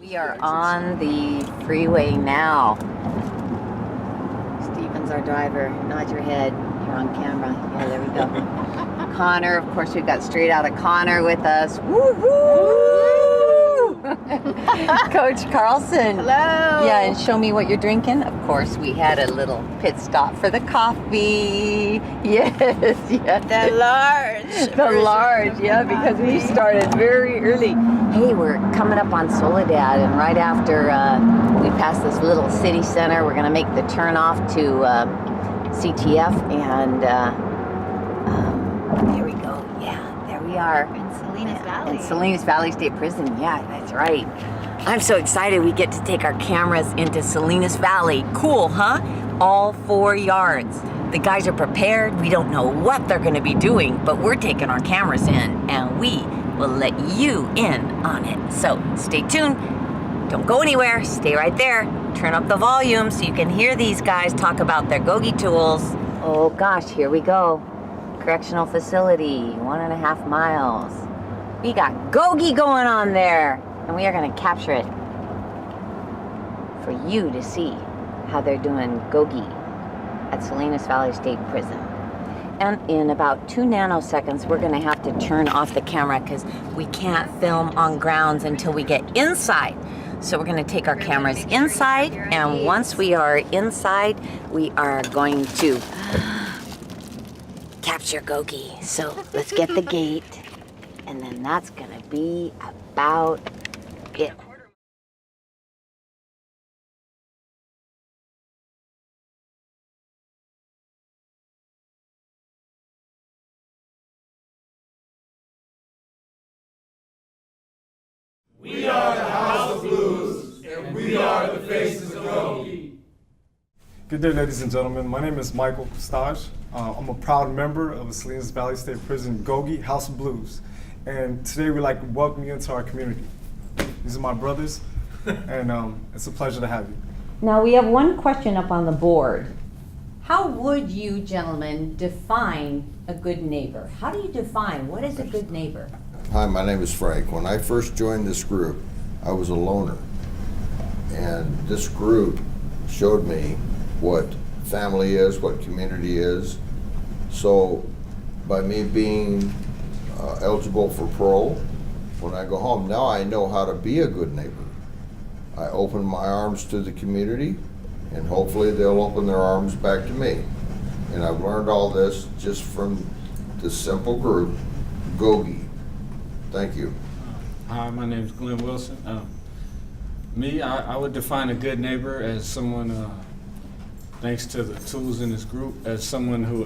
We are on the freeway now. Steven's our driver. Nod your head. You're on camera. Yeah, there we go. Connor, of course, we've got Straight Outta Connor with us. Woo-hoo! Coach Carlson. Hello. Yeah, and show me what you're drinking. Of course, we had a little pit stop for the coffee. Yes, yes. The large. The large, yeah, because we started very early. Hey, we're coming up on Soledad, and right after we pass this little city center, we're going to make the turn off to CTF, and there we go. Yeah, there we are. In Salinas Valley. In Salinas Valley State Prison. Yeah, that's right. I'm so excited we get to take our cameras into Salinas Valley. Cool, huh? All 4 yards. The guys are prepared. We don't know what they're going to be doing, but we're taking our cameras in, and we will let you in on it. So stay tuned. Don't go anywhere. Stay right there. Turn up the volume so you can hear these guys talk about their Gogi tools. Oh gosh, here we go. Correctional facility, 1.5 miles. We got Gogi going on there, and we are going to capture it for you to see how they're doing Gogi at Salinas Valley State Prison. And in about 2 nanoseconds, we're going to have to turn off the camera because we can't film on grounds until we get inside. So we're going to take our cameras inside, and once we are inside, we are going to capture Gogi. So let's get the gate, and then that's going to be about it. We are the House of Blues, and we are the faces of Gogi. Good day, ladies and gentlemen. My name is Michael Pistage. I'm a proud member of the Salinas Valley State Prison Gogi House of Blues. And today we'd like to welcome you into our community. These are my brothers, and it's a pleasure to have you. Now we have one question up on the board. How would you gentlemen define a good neighbor? How do you define what is a good neighbor? Hi, my name is Frank. When I first joined this group, I was a loner. And this group showed me what family is, what community is. So by me being eligible for parole, when I go home, now I know how to be a good neighbor. I open my arms to the community, and hopefully they'll open their arms back to me. And I've learned all this just from this simple group, Gogi. Thank you. Hi, my name is Glenn Wilson. I would define a good neighbor as someone, thanks to the tools in this group, as someone who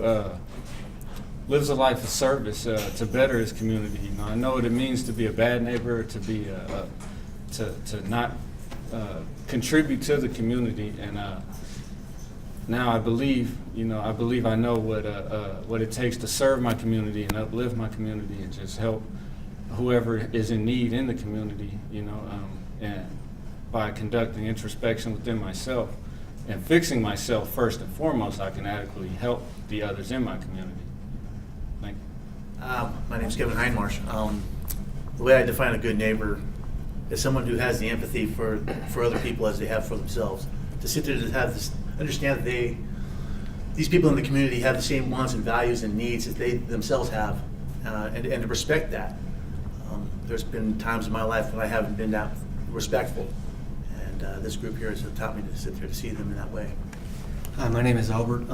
lives a life of service to better his community. You know, I know what it means to be a bad neighbor, to be to not contribute to the community, and now I believe, I know what it takes to serve my community and uplift my community and just help whoever is in need in the community, and by conducting introspection within myself and fixing myself first and foremost, I can adequately help the others in my community. Thank you. My name is Kevin Heinmarsh. The way I define a good neighbor is someone who has the empathy for other people as they have for themselves. To sit there to have this, understand that these people in the community have the same wants and values and needs that they themselves have, and to respect that. There's been times in my life when I haven't been that respectful, and this group here has taught me to sit there to see them in that way. Hi, my name is Albert.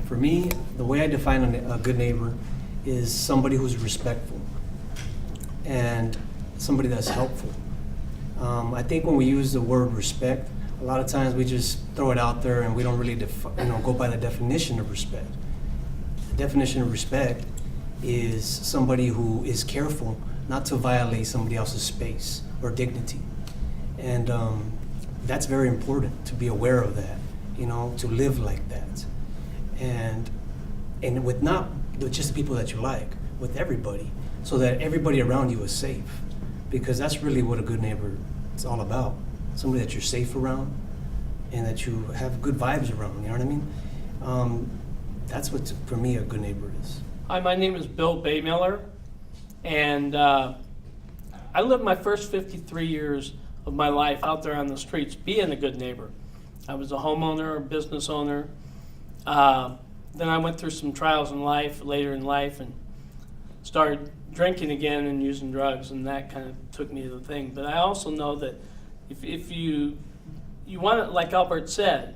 For me, the way I define a good neighbor is somebody who's respectful and somebody that's helpful. I think when we use the word respect, a lot of times we just throw it out there and we don't really go by the definition of respect. The definition of respect is somebody who is careful not to violate somebody else's space or dignity. And that's very important, to be aware of that, to live like that. And with not just the people that you like, with everybody, so that everybody around you is safe. Because that's really what a good neighbor is all about. Somebody that you're safe around and that you have good vibes around, you know what I mean? That's what, for me, a good neighbor is. Hi, my name is Bill Baymiller, and I lived my first 53 years of my life out there on the streets, being a good neighbor. I was a homeowner, a business owner. Then I went through some trials in life, later in life, and started drinking again and using drugs, and that kind of took me to the thing. But I also know that if you want to, like Albert said,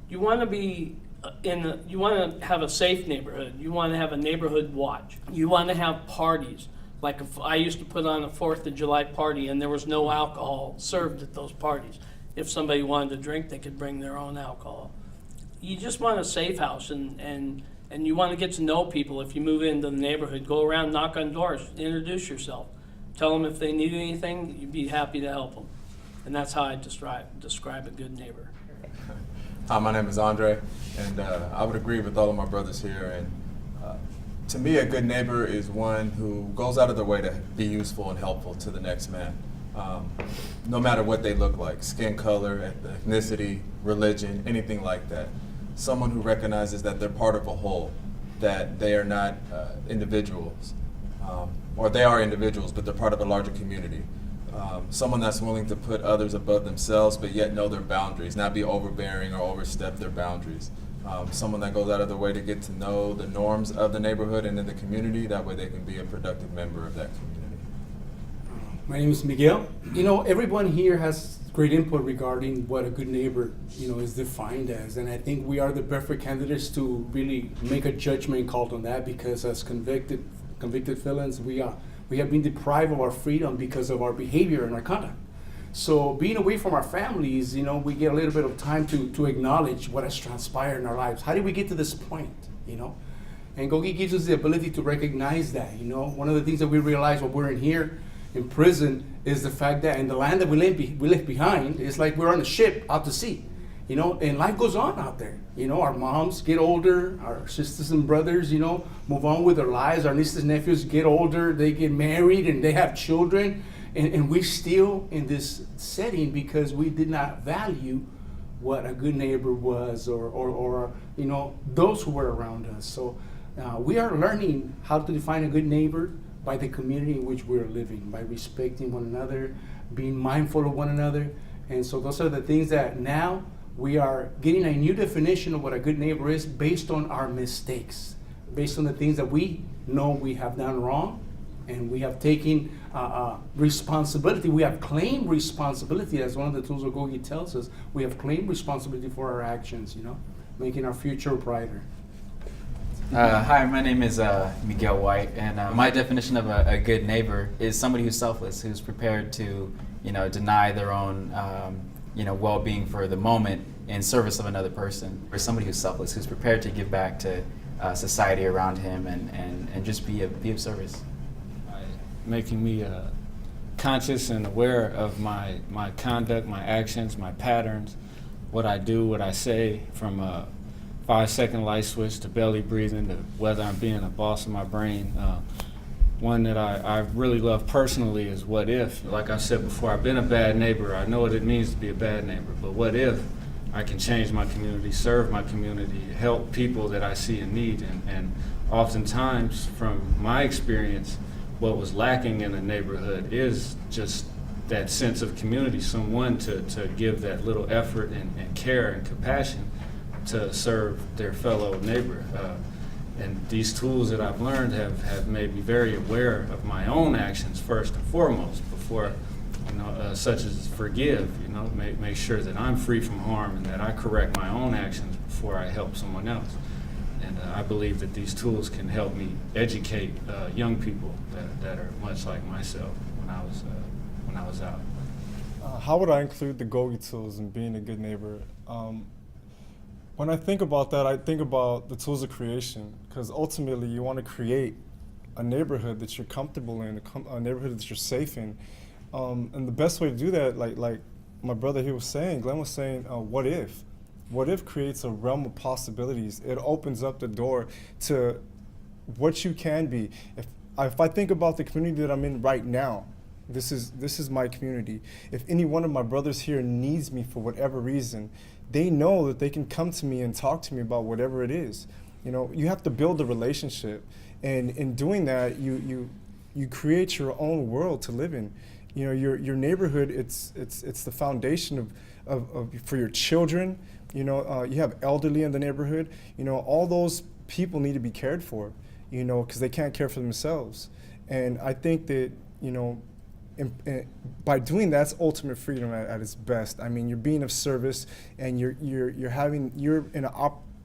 you want to be you want to have a safe neighborhood. You want to have a neighborhood watch. You want to have parties. Like if I used to put on a 4th of July party, and there was no alcohol served at those parties. If somebody wanted to drink, they could bring their own alcohol. You just want a safe house, and you want to get to know people. If you move into the neighborhood, go around, knock on doors, introduce yourself. Tell them if they need anything, you'd be happy to help them. And that's how I describe a good neighbor. Hi, my name is Andre, and I would agree with all of my brothers here. And to me, a good neighbor is one who goes out of their way to be useful and helpful to the next man, no matter what they look like, skin color, ethnicity, religion, anything like that. Someone who recognizes that they're part of a whole, that they are not individuals, or they are individuals, but they're part of a larger community. Someone that's willing to put others above themselves, but yet know their boundaries, not be overbearing or overstep their boundaries. Someone that goes out of their way to get to know the norms of the neighborhood and in the community, that way they can be a productive member of that community. My name is Miguel. You know, everyone here has great input regarding what a good neighbor, is defined as, and I think we are the perfect candidates to really make a judgment call on that, because as convicted felons, we have been deprived of our freedom because of our behavior and our conduct. So being away from our families, we get a little bit of time to acknowledge what has transpired in our lives. How did we get to this point, And Gogi gives us the ability to recognize that, One of the things that we realize while we're in here in prison is the fact that in the land that we left behind, it's like we're on a ship out to sea, and life goes on out there. Our moms get older, our sisters and brothers, move on with their lives. Our nieces and nephews get older, they get married, and they have children. And we're still in this setting because we did not value what a good neighbor was, or those who were around us. So we are learning how to define a good neighbor by the community in which we're living, by respecting one another, being mindful of one another. And so those are the things that now we are getting a new definition of what a good neighbor is based on our mistakes, based on the things that we know we have done wrong, and we have taken responsibility. We have claimed responsibility, as one of the tools of Gogi tells us. We have claimed responsibility for our actions, making our future brighter. Hi, my name is Miguel White, and my definition of a good neighbor is somebody who's selfless, who's prepared to, deny their own, well-being for the moment in service of another person, or somebody who's selfless, who's prepared to give back to society around him and just be of service. Making me conscious and aware of my conduct, my actions, my patterns, what I do, what I say, from a 5-second light switch to belly breathing to whether I'm being a boss of my brain. One that I really love personally is what if. Like I said before, I've been a bad neighbor. I know what it means to be a bad neighbor, but what if I can change my community, serve my community, help people that I see in need? And oftentimes, from my experience, what was lacking in a neighborhood is just that sense of community, someone to give that little effort and care and compassion to serve their fellow neighbor. And these tools that I've learned have made me very aware of my own actions first and foremost, before, such as forgive, make sure that I'm free from harm and that I correct my own actions before I help someone else. And I believe that these tools can help me educate young people that are much like myself when I was out. How would I include the Gogi tools in being a good neighbor? When I think about that, I think about the tools of creation, because ultimately you want to create a neighborhood that you're comfortable in, a neighborhood that you're safe in. And the best way to do that, like my brother here was saying, Glenn was saying, what if? What if creates a realm of possibilities. It opens up the door to what you can be. If I think about the community that I'm in right now, this is my community. If any one of my brothers here needs me for whatever reason, they know that they can come to me and talk to me about whatever it is. You have to build a relationship, and in doing that, you create your own world to live in. You know, your neighborhood, it's the foundation of for your children. You know, you have elderly in the neighborhood. You know, all those people need to be cared for, you know, because they can't care for themselves. And I think that, you know, by doing that, that's ultimate freedom at its best. I mean, you're being of service, and you're in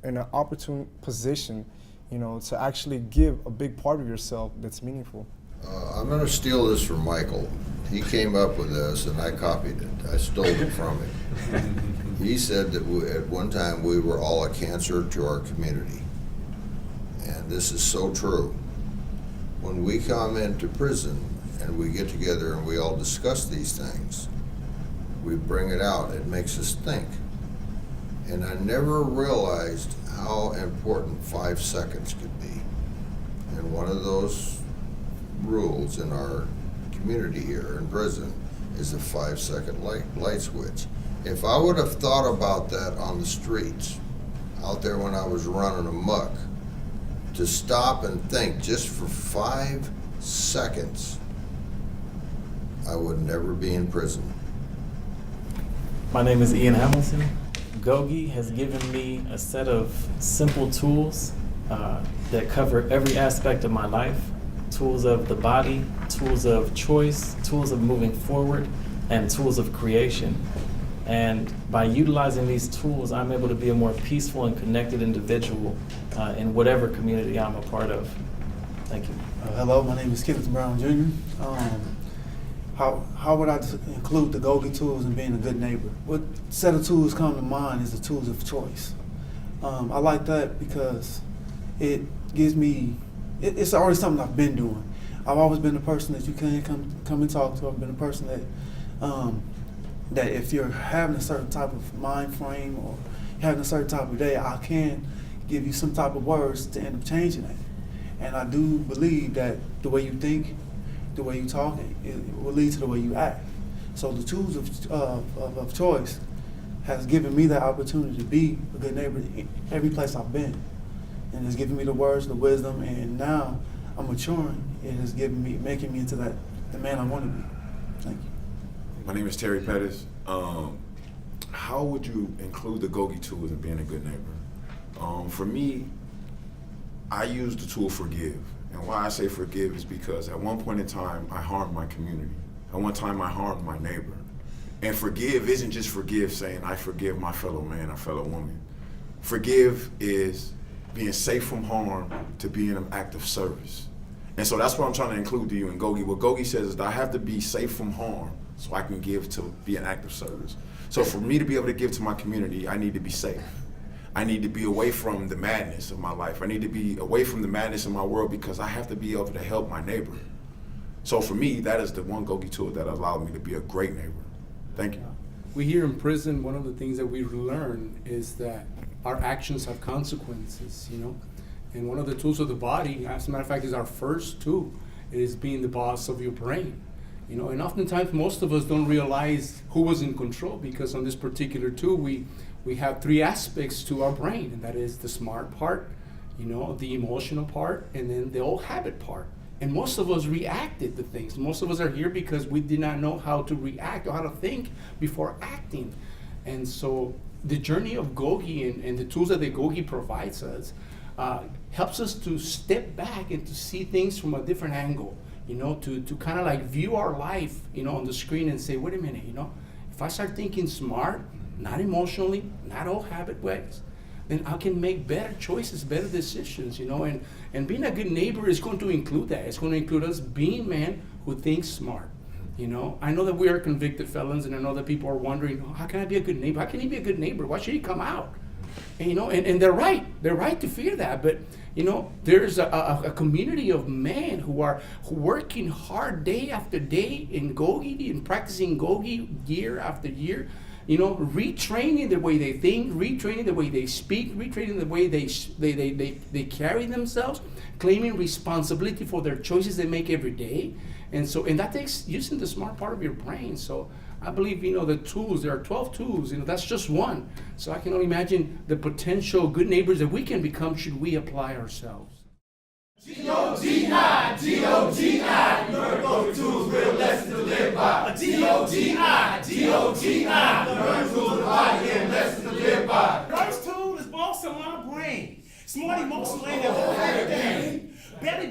an opportune position, you know, to actually give a big part of yourself that's meaningful. I'm going to steal this from Michael. He came up with this, and I copied it. I stole it from him. He said that at one time we were all a cancer to our community. And this is so true. When we come into prison and we get together and we all discuss these things, we bring it out. It makes us think. And I never realized how important 5 seconds could be. And one of those rules in our community here in prison is a 5-second light switch. If I would have thought about that on the streets, out there when I was running amok, to stop and think just for 5 seconds, I would never be in prison. My name is Ian Hamilton. Gogi has given me a set of simple tools that cover every aspect of my life. Tools of the body, tools of choice, tools of moving forward, and tools of creation. And by utilizing these tools, I'm able to be a more peaceful and connected individual in whatever community I'm a part of. Thank you. Hello, my name is Keepin Brown Jr. How would I include the Gogi tools in being a good neighbor? What set of tools come to mind is the tools of choice. I like that because it gives me, it's already something I've been doing. I've always been a person that you can come and talk to. I've been a person that if you're having a certain type of mind frame or having a certain type of day, I can give you some type of words to end up changing it. And I do believe that the way you think, the way you talk, it will lead to the way you act. So the tools of choice has given me that opportunity to be a good neighbor every place I've been. And it's given me the words, the wisdom, and now I'm maturing. It has making me into the man I want to be. Thank you. My name is Terry Pettis. How would you include the Gogi tools in being a good neighbor? For me, I use the tool forgive. And why I say forgive is because at one point in time, I harmed my community. At one time, I harmed my neighbor. And forgive isn't just forgive saying, I forgive my fellow man or fellow woman. Forgive is being safe from harm to being an act of service. And so that's what I'm trying to include to you in Gogi. What Gogi says is that I have to be safe from harm so I can give to be an act of service. So for me to be able to give to my community, I need to be safe. I need to be away from the madness of my life. I need to be away from the madness of my world because I have to be able to help my neighbor. So for me, that is the one Gogi tool that allowed me to be a great neighbor. Thank you. We here in prison, one of the things that we learn is that our actions have consequences, you know? And one of the tools of the body, as a matter of fact, is our first tool. It is being the boss of your brain. You know, and oftentimes most of us don't realize who was in control because on this particular tool, we have 3 aspects to our brain, and that is the smart part, you know, the emotional part, and then the old habit part. And most of us reacted to things. Most of us are here because we did not know how to react or how to think before acting. And so the journey of Gogi and the tools that the Gogi provides us helps us to step back and to see things from a different angle, you know, to kind of like view our life, you know, on the screen and say, wait a minute, you know, if I start thinking smart, not emotionally, not old habit ways, then I can make better choices, better decisions, you know, and being a good neighbor is going to include that. It's going to include us being men who think smart, you know. I know that we are convicted felons, and I know that people are wondering, oh, how can I be a good neighbor? How can he be a good neighbor? Why should he come out? And, you know, and they're right. They're right to fear that, but, you know, there's a community of men who are working hard day after day in Gogi and practicing Gogi year after year, you know, retraining the way they think, retraining the way they speak, retraining the way they carry themselves, claiming responsibility for their choices they make every day. And that takes using the smart part of your brain. So I believe, you know, the tools, there are 12 tools, you know, that's just one. So I can only imagine the potential good neighbors that we can become should we apply ourselves. G-O-G-I, G-O-G-I, your Gogi tools, real lessons to live by.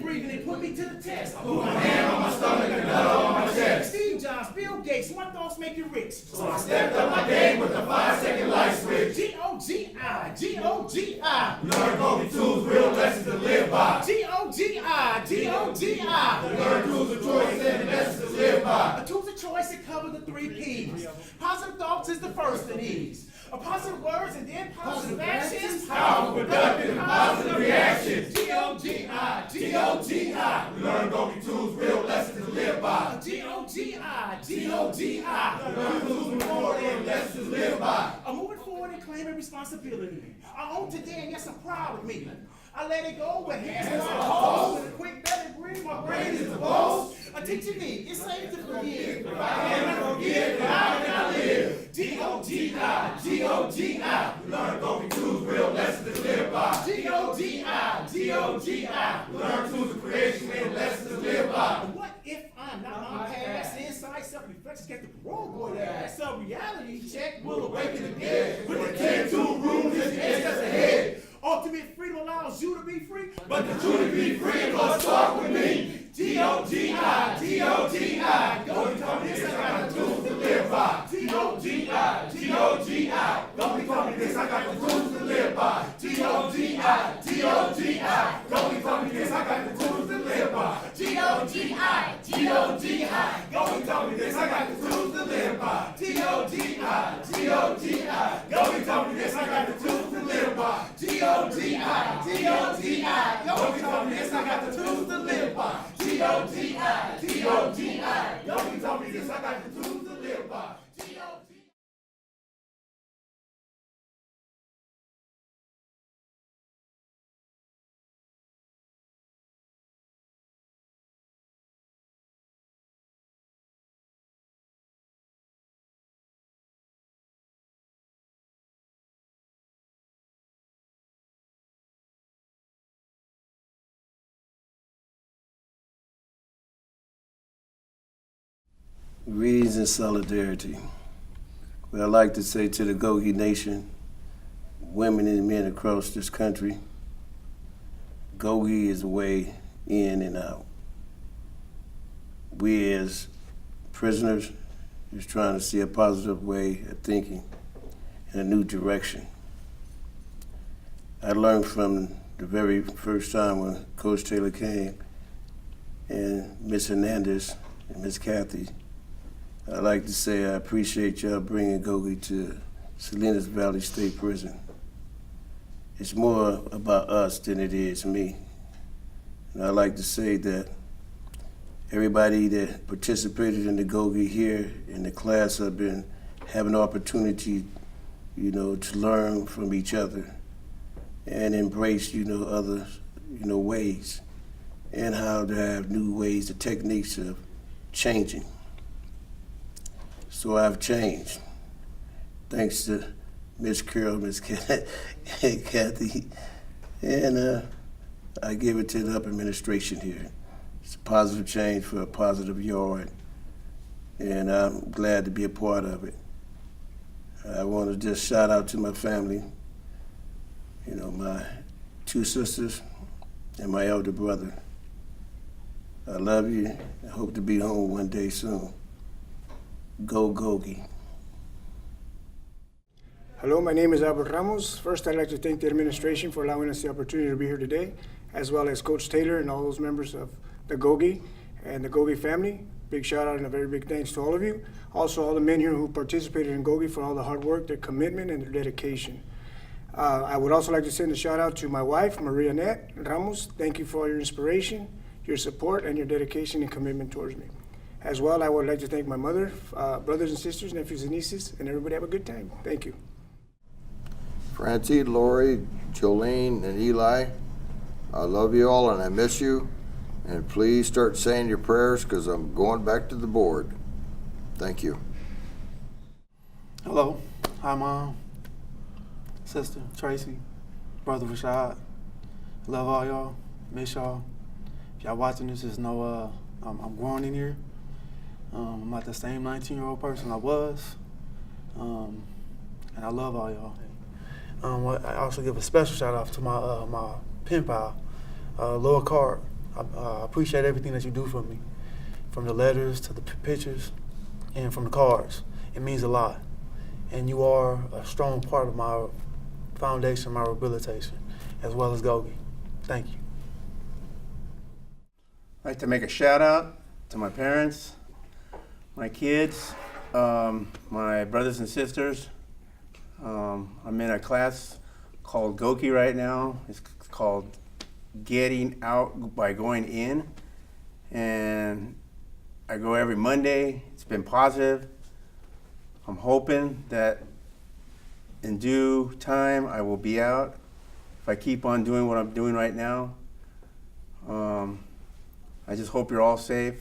and breathing and put me to the test. I put my hand on my stomach and another on my chest. Steve Jobs, Bill Gates, my thoughts make you rich. So I stepped up my game with a 5-second light switch. G-O-G-I, G-O-G-I. Learn Gogi tools, real lessons to live by. G-O-G-I, G-O-G-I. Learn tools of choice and lessons to live by. A tools of choice that cover the 3 P's. Positive thoughts is the first of these. Positive words and then positive actions. Powerful, productive, and positive reactions. G-O-G-I, G-O-G-I. Learn Gogi tools, real lessons to live by. G-O-G-I, G-O-G-I. Learn tools before and lessons to live by. I'm moving forward and claiming responsibility. I own today and yes, I'm proud of me. I let it go with hands on my toes. With a quick belly breathe, my brain is the boast. A teacher me, it's safe to forgive. If I cannot forgive, then how can I live? G-O-G-I, G-O-G-I. Learn Gogi tools, real lessons to live by. G-O-G-I, G-O-G-I. Learn tools of creation and lessons to live by. What if I'm not my past? Inside self-reflection, get the parole board ass. So reality check will awaken the dead. With the 10-2 rule, just edge us ahead. Ultimate freedom allows you to be free, but to truly be free must start with me. G-O-G-I, G-O-G-I. Gogi taught me this, I got the tools to live by. G-O-G-I, G-O-G-I. Gogi taught me this, I got the tools to live by. G-O-G-I, G-O-G-I. Gogi taught me this, I got the tools to live by. G-O-G-I, G-O-G-I. Gogi taught me this, I got the tools to live by. G-O-G-I, G-O-G-I. Gogi taught me this, I got the tools to live by. G-O-G-I, G-O-G-I. Gogi taught me this, I got the tools to live by. G-O-G-I, G-O-G-I. Gogi taught me this, I got the tools to live by. G-O-G-I. Greetings and solidarity. What I'd like to say to the Gogi Nation, women and men across this country, Gogi is a way in and out. We as prisoners is trying to see a positive way of thinking in a new direction. I learned from the very first time when Coach Taylor came and Miss Hernandez and Miss Kathy. I'd like to say I appreciate y'all bringing Gogi to Salinas Valley State Prison. It's more about us than it is me. And I'd like to say that everybody that participated in the Gogi here in the class have been having an opportunity, to learn from each other and embrace, other, ways and how to have new ways, the techniques of changing. So I've changed, thanks to Miss Carol, Miss Kathy, and I give it to the upper administration here. It's a positive change for a positive yard, and I'm glad to be a part of it. I want to just shout out to my family, my 2 sisters and my elder brother. I love you. I hope to be home one day soon. Go Gogi. Hello, my name is Albert Ramos. First, I'd like to thank the administration for allowing us the opportunity to be here today, as well as Coach Taylor and all those members of the Gogi and the Gogi family. Big shout out and a very big thanks to all of you. Also, all the men here who participated in Gogi for all the hard work, their commitment, and their dedication. I would also like to send a shout out to my wife, Maria Annette Ramos. Thank you for all your inspiration, your support, and your dedication and commitment towards me. As well, I would like to thank my mother, brothers and sisters, nephews and nieces, and everybody have a good time. Thank you. Francie, Lori, Jolene, and Eli, I love you all and I miss you. And please start saying your prayers because I'm going back to the board. Thank you. Hello. Hi, Mom. Sister, Tracy. Brother Rashad. Love all y'all. Miss y'all. If y'all watching this, just know I'm growing in here. I'm not the same 19-year-old person I was. And I love all y'all. I also give a special shout out to my pen pal, Lord Card. I appreciate everything that you do for me, from the letters to the pictures and from the cards. It means a lot. And you are a strong part of my foundation, my rehabilitation, as well as Gogi. Thank you. I'd like to make a shout out to my parents, my kids, my brothers and sisters. I'm in a class called Gogi right now. It's called Getting Out by Going In. And I go every Monday. It's been positive. I'm hoping that in due time I will be out if I keep on doing what I'm doing right now. I just hope you're all safe,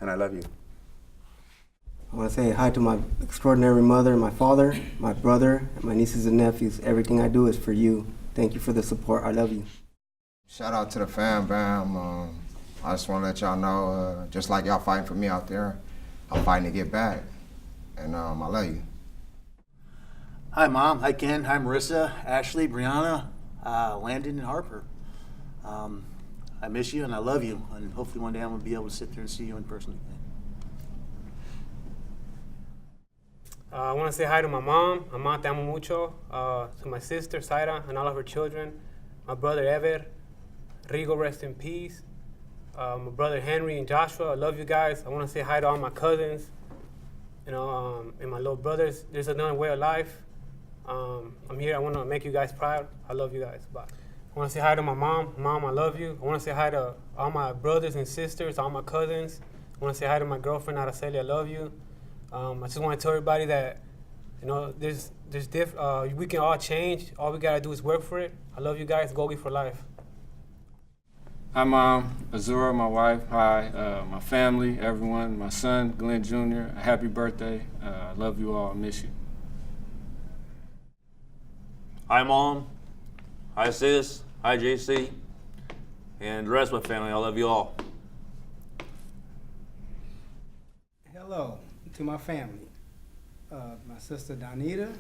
and I love you. I want to say hi to my extraordinary mother, my father, my brother, and my nieces and nephews. Everything I do is for you. Thank you for the support. I love you. Shout out to the fam bam. I just want to let y'all know, just like y'all fighting for me out there, I'm fighting to get back. And I love you. Hi, Mom. Hi, Ken. Hi, Marissa, Ashley, Brianna, Landon, and Harper. I miss you and I love you. And hopefully one day I'm going to be able to sit there and see you in person again. I want to say hi to my mom. Mamá, te amo mucho. To my sister, Zaira, and all of her children. My brother, Ever. Rigo, rest in peace. My brother, Henry and Joshua. I love you guys. I want to say hi to all my cousins. You know, and my little brothers. There's another way of life. I'm here. I want to make you guys proud. I love you guys. Bye. I want to say hi to my mom. Mom, I love you. I want to say hi to all my brothers and sisters, all my cousins. I want to say hi to my girlfriend, Araceli. I love you. I just want to tell everybody that, you know, we can all change. All we got to do is work for it. I love you guys. Gogi for life. Hi, Mom, Azura, my wife. Hi, my family, everyone. My son, Glenn Jr., a happy birthday. I love you all. I miss you. Hi, Mom. Hi, Sis. Hi, JC. And the rest of my family. I love you all. Hello to my family. My sister Donita,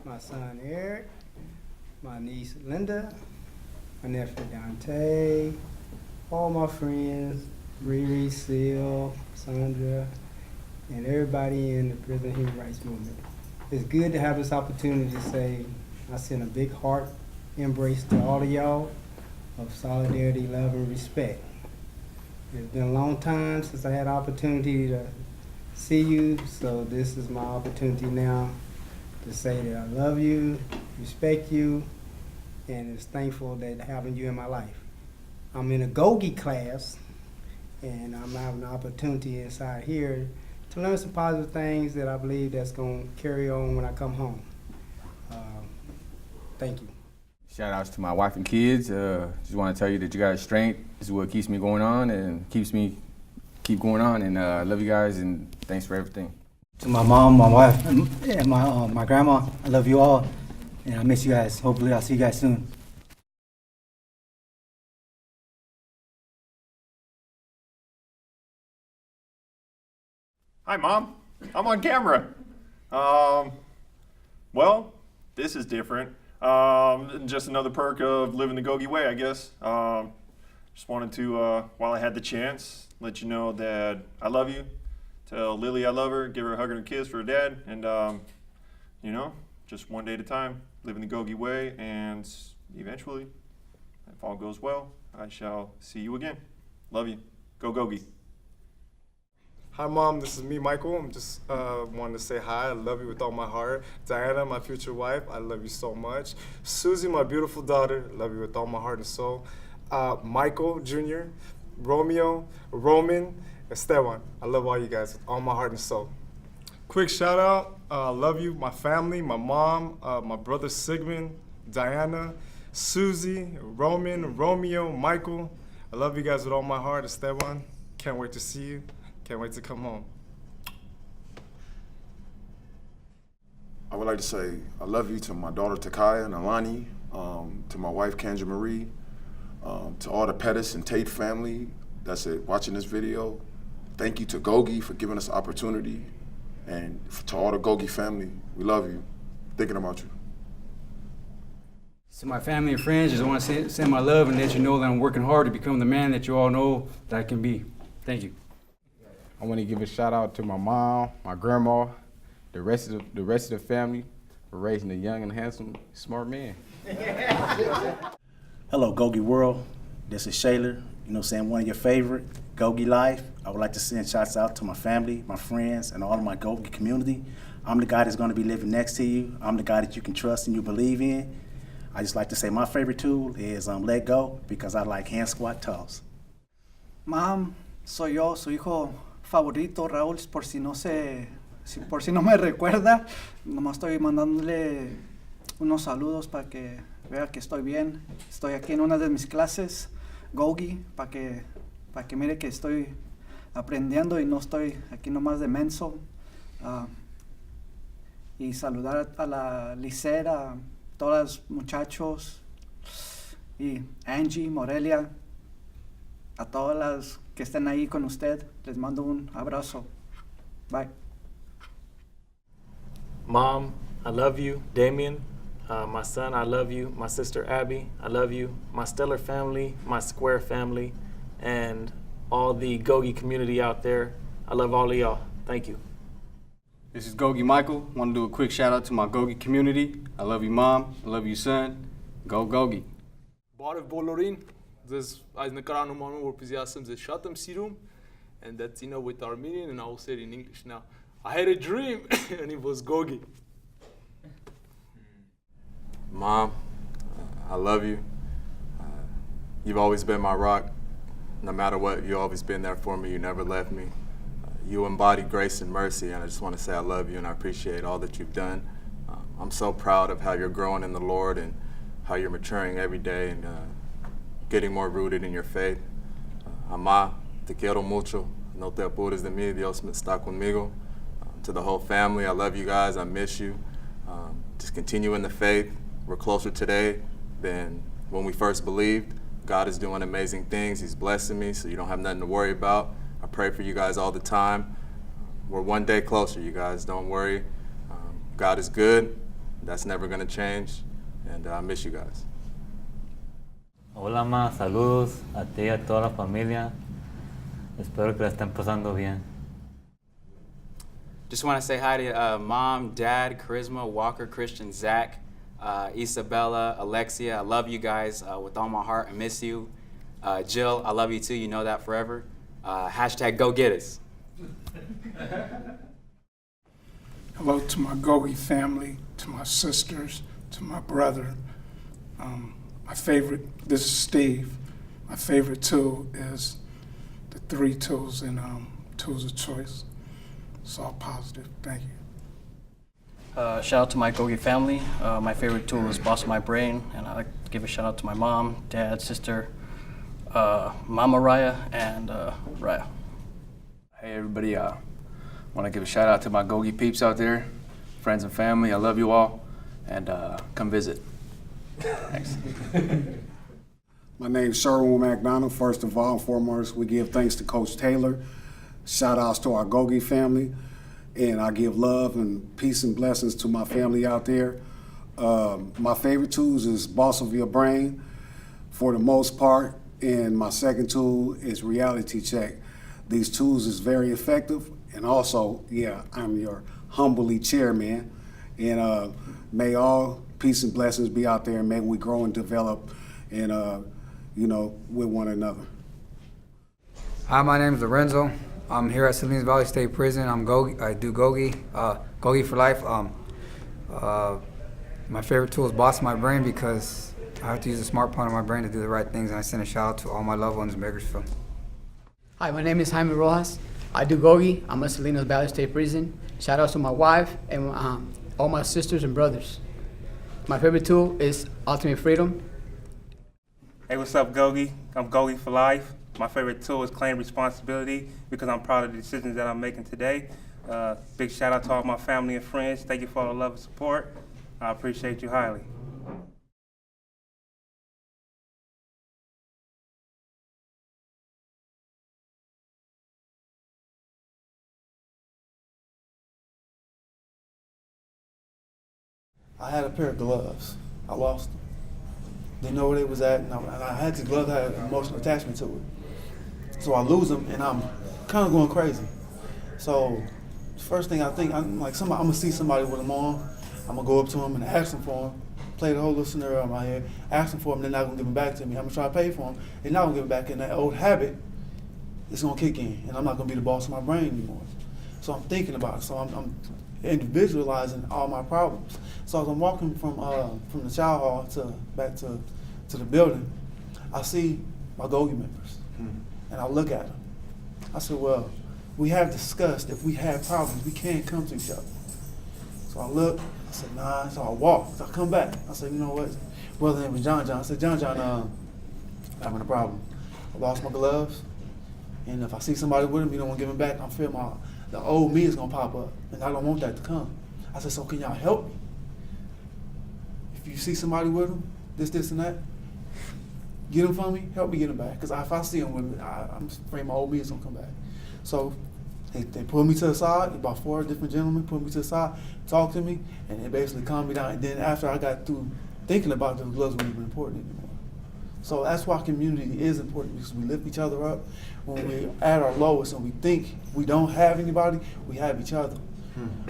my son Eric, my niece Linda, my nephew Dante, all my friends, Riri, Seal, Sandra, and everybody in the prison human rights movement. It's good to have this opportunity to say I send a big heart embrace to all of y'all of solidarity, love, and respect. It's been a long time since I had the opportunity to see you, so this is my opportunity now to say that I love you, respect you, and is thankful that having you in my life. I'm in a Gogi class, and I'm having an opportunity inside here to learn some positive things that I believe that's going to carry on when I come home. Thank you. Shout outs to my wife and kids. Just want to tell you that you guys' strength is what keeps me going on and keeps me keep going on. And I love you guys and thanks for everything. To my mom, my wife, and my grandma, I love you all, and I miss you guys. Hopefully I'll see you guys soon. Hi, Mom. I'm on camera. Well, this is different. Just another perk of living the Gogi way, I guess. Just wanted to, while I had the chance, let you know that I love you. Tell Lily I love her, give her a hug and a kiss for her dad, and, you know, just one day at a time, living the Gogi way, and eventually, if all goes well, I shall see you again. Love you. Go Gogi. Hi, Mom. This is me, Michael. I'm just wanting to say hi. I love you with all my heart. Diana, my future wife, I love you so much. Susie, my beautiful daughter, I love you with all my heart and soul. Michael Jr., Romeo, Roman, Esteban, I love all you guys with all my heart and soul. Quick shout out. I love you, my family, my mom, my brother Sigmund, Diana, Susie, Roman, Romeo, Michael. I love you guys with all my heart. Esteban, can't wait to see you. Can't wait to come home. I would like to say I love you to my daughter Takaya and Alani, to my wife Kendra Marie, to all the Pettis and Tate family that's watching this video. Thank you to Gogi for giving us the opportunity, and to all the Gogi family, we love you. Thinking about you. To my family and friends, just want to send my love and let you know that I'm working hard to become the man that you all know that I can be. Thank you. I want to give a shout out to my mom, my grandma, the rest of the family for raising a young and handsome, smart man. Hello, Gogi world. This is Shayler. You know, saying one of your favorite, Gogi Life. I would like to send shouts out to my family, my friends, and all of my Gogi community. I'm the guy that's going to be living next to you. I'm the guy that you can trust and you believe in. I just like to say my favorite tool is let go, because I like hand squat toes. Mom, soy yo, su hijo favorito, Raúl, por si no me recuerda, nomás estoy mandándole unos saludos para que vea que estoy bien. Estoy aquí en una de mis clases, Gogi, para que mire que estoy aprendiendo y no estoy aquí nomás de menso. Y saludar a la Licera, todos los muchachos, y Angie, Morelia, a todas las que estén ahí con usted, les mando un abrazo. Bye. Mom, I love you. Damien, my son, I love you. My sister Abby, I love you. My Stellar family, my Square family, and all the Gogi community out there. I love all of y'all. Thank you. This is Gogi Michael. Want to do a quick shout out to my Gogi community. I love you, Mom. I love you, son. Go Gogi. Բարև բոլորին, ձեզ այս նկարանում անում որպեսզի ասեմ ձեզ շատ եմ սիրում, and that's, you know, with Armenian, and I will say it in English now. I had a dream and it was Gogi. Mom, I love you. You've always been my rock. No matter what, you've always been there for me. You never left me. You embody grace and mercy, and I just want to say I love you and I appreciate all that you've done. I'm so proud of how you're growing in the Lord and how you're maturing every day and getting more rooted in your faith. Amá, te quiero mucho. No te apures de mí. Dios está conmigo. To the whole family, I love you guys. I miss you. Just continue in the faith. We're closer today than when we first believed. God is doing amazing things. He's blessing me, so you don't have nothing to worry about. I pray for you guys all the time. We're one day closer, you guys. Don't worry. God is good. That's never going to change. And I miss you guys. Hola, ma. Saludos a ti y a toda la familia. Espero que la estén pasando bien. Just want to say hi to Mom, Dad, Charisma, Walker, Christian, Zach, Isabella, Alexia. I love you guys with all my heart. I miss you. Jill, I love you too. You know that forever. Hashtag go get us. Hello to my Gogi family, to my sisters, to my brother. My favorite, this is Steve. My favorite tool is the 3 tools in tools of choice. It's all positive. Thank you. Shout out to my Gogi family. My favorite tool is Boss My Brain, and I'd like to give a shout out to my mom, dad, sister, Mama Raya, and Raya. Hey everybody, I want to give a shout out to my Gogi peeps out there, friends and family. I love you all, and come visit. Thanks. My name is Sherwin McDonald. First of all and foremost, we give thanks to Coach Taylor. Shout outs to our Gogi family, and I give love and peace and blessings to my family out there. My favorite tools is Boss of Your Brain for the most part, and my second tool is Reality Check. These tools is very effective, and also, yeah, I'm your humbly chairman, and may all peace and blessings be out there, and may we grow and develop, and you know, with one another. Hi, my name is Lorenzo. I'm here at Salinas Valley State Prison. I'm Gogi. I do Gogi, Gogi for life. My favorite tool is Boss My Brain because I have to use the smart part of my brain to do the right things, and I send a shout out to all my loved ones in Bakersfield. Hi, my name is Jaime Rojas. I do Gogi. I'm at Salinas Valley State Prison. Shout out to my wife and all my sisters and brothers. My favorite tool is Ultimate Freedom. Hey, what's up, Gogi? I'm Gogi for life. My favorite tool is Claim Responsibility because I'm proud of the decisions that I'm making today. Big shout out to all my family and friends. Thank you for all the love and support. I appreciate you highly. I had a pair of gloves. I lost them. Didn't know where they was at, and I had to love had an emotional attachment to it. So I lose them, and I'm kind of going crazy. So first thing I think, I'm gonna see somebody with them on. I'm gonna go up to them and ask them for them. Play the whole little scenario in my head. Ask them for them, they're not gonna give them back to me. I'm gonna try to pay for them. They're not gonna give them back. And that old habit is gonna kick in, and I'm not gonna be the boss of my brain anymore. So I'm thinking about it. So I'm individualizing all my problems. So as I'm walking from the child hall back to the building, I see my Gogi members, and I look at them. I said, well, we have discussed if we have problems, we can't come to each other. So I look, I said, nah, so I walk. So I come back. I said, you know what? Brother name was John. I said, John, I'm having a problem. I lost my gloves, and if I see somebody with them, you don't want to give them back, I'm feeling the old me is gonna pop up, and I don't want that to come. I said, so can y'all help me? If you see somebody with them, this, and that, get them from me, help me get them back. Because if I see them with me, I'm afraid my old me is gonna come back. So they pulled me to the side, about 4 different gentlemen pulled me to the side, talked to me, and they basically calmed me down. And then after I got through thinking about it, the gloves weren't even important anymore. So that's why community is important, because we lift each other up. When we're at our lowest and we think we don't have anybody, we have each other.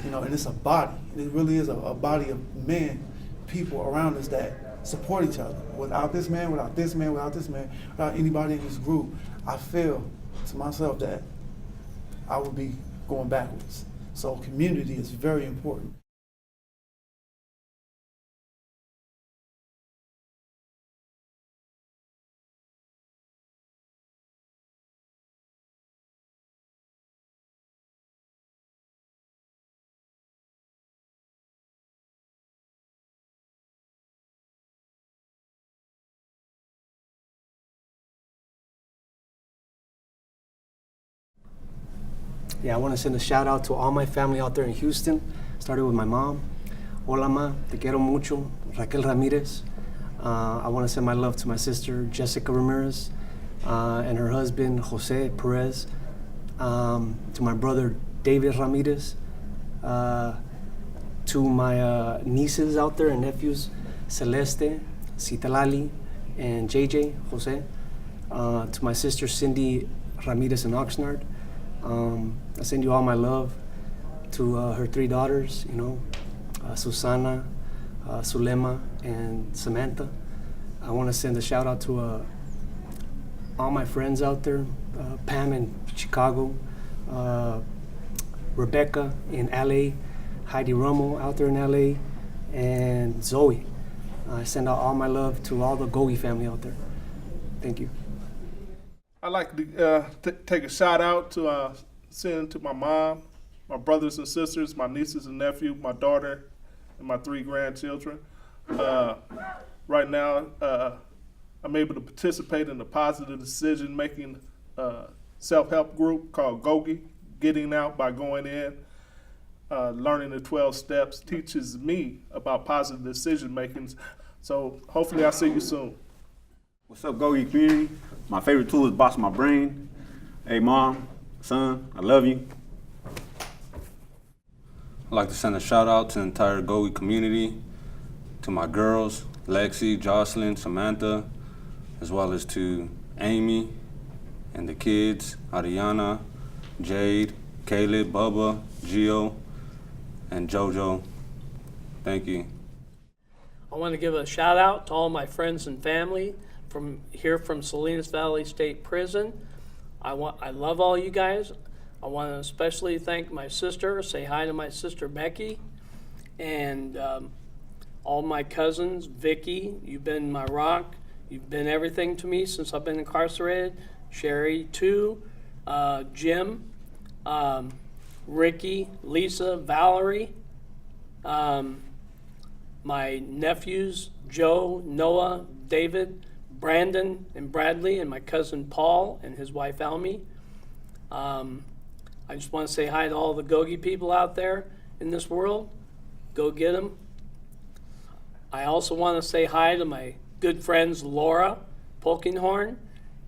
You know, and it's a body. It really is a body of men, people around us that support each other. Without this man, without this man, without this man, without anybody in this group, I feel to myself that I would be going backwards. So community is very important. Yeah, I want to send a shout out to all my family out there in Houston. Started with my mom. Hola, ma, te quiero mucho. Raquel Ramirez. I want to send my love to my sister, Jessica Ramirez, and her husband, Jose Perez. To my brother, David Ramirez. To my nieces out there and nephews, Celeste, Citlali, and JJ, Jose. To my sister, Cindy Ramirez in Oxnard. I send you all my love. To her 3 daughters, Susana, Sulema, and Samantha. I want to send a shout out to all my friends out there, Pam in Chicago, Rebecca in LA, Heidi Romo out there in LA, and Zoe. I send out all my love to all the Gogi family out there. Thank you. I'd like to take a shout out to send to my mom, my brothers and sisters, my nieces and nephews, my daughter, and my 3 grandchildren. Right now, I'm able to participate in a positive decision-making self-help group called Gogi. Getting out by going in, learning the 12 steps teaches me about positive decision-making. So hopefully I'll see you soon. What's up, Gogi community? My favorite tool is Boss My Brain. Hey, Mom, son, I love you. I'd like to send a shout out to the entire Gogi community, to my girls, Lexi, Jocelyn, Samantha, as well as to Amy and the kids, Ariana, Jade, Caleb, Bubba, Gio, and JoJo. Thank you. I want to give a shout out to all my friends and family from here from Salinas Valley State Prison. I love all you guys. I want to especially thank my sister, say hi to my sister Becky, and all my cousins. Vicky, you've been my rock. You've been everything to me since I've been incarcerated. Sherry too, Jim, Ricky, Lisa, Valerie, my nephews, Joe, Noah, David, Brandon, and Bradley, and my cousin Paul and his wife Almy. I just want to say hi to all the Gogi people out there in this world. Go get them. I also want to say hi to my good friends Laura Polkinghorn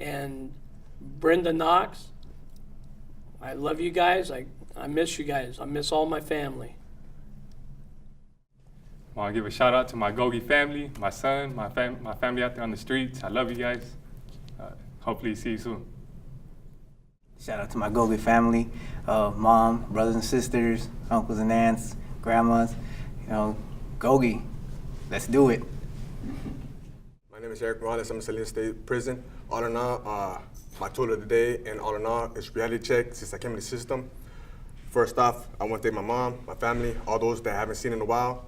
and Brenda Knox. I love you guys. I miss you guys. I miss all my family. I want to give a shout out to my Gogi family, my son, my family out there on the streets. I love you guys. Hopefully see you soon. Shout out to my Gogi family, mom, brothers and sisters, uncles and aunts, grandmas. You know, Gogi, let's do it. My name is Eric Morales. I'm in Salinas State Prison. All in all, my tool of the day and all in all is reality check since I came in the system. First off, I want to thank my mom, my family, all those that I haven't seen in a while.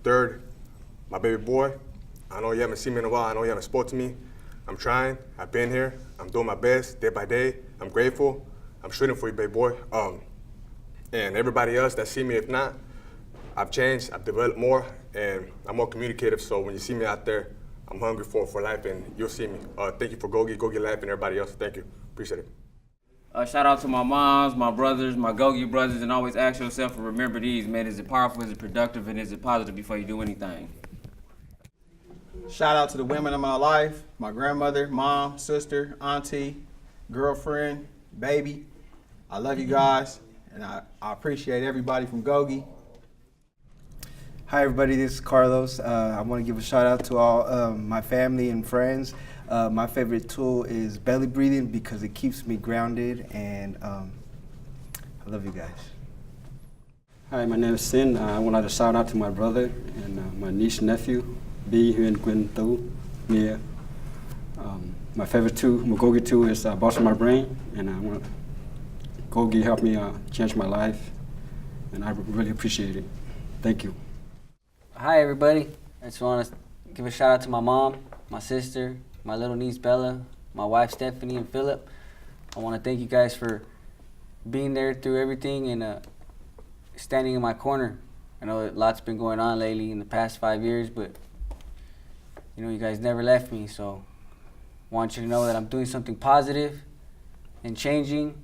Third, my baby boy. I know you haven't seen me in a while. I know you haven't spoke to me. I'm trying. I've been here. I'm doing my best day by day. I'm grateful. I'm shooting for you, baby boy. And everybody else that see me, if not, I've changed. I've developed more, and I'm more communicative. So when you see me out there, I'm hungry for life, and you'll see me. Thank you for Gogi Life, and everybody else. Thank you. Appreciate it. Shout out to my moms, my brothers, my Gogi brothers, and always ask yourself and remember these, man. Is it powerful, is it productive, and is it positive before you do anything? Shout out to the women in my life, my grandmother, mom, sister, auntie, girlfriend, baby. I love you guys, and I appreciate everybody from Gogi. Hi everybody, this is Carlos. I want to give a shout out to all my family and friends. My favorite tool is belly breathing because it keeps me grounded, and I love you guys. Hi, my name is Sin. I would like to shout out to my brother and my niece, nephew, B, Huyên Quyên Tu, Mia. My favorite tool, my Gogi tool, is Boss My Brain, and I want Gogi helped me change my life, and I really appreciate it. Thank you. Hi everybody, I just want to give a shout out to my mom, my sister, my little niece Bella, my wife Stephanie and Philip. I want to thank you guys for being there through everything and standing in my corner. I know that lots been going on lately in the past 5 years, but you know, you guys never left me, so I want you to know that I'm doing something positive and changing,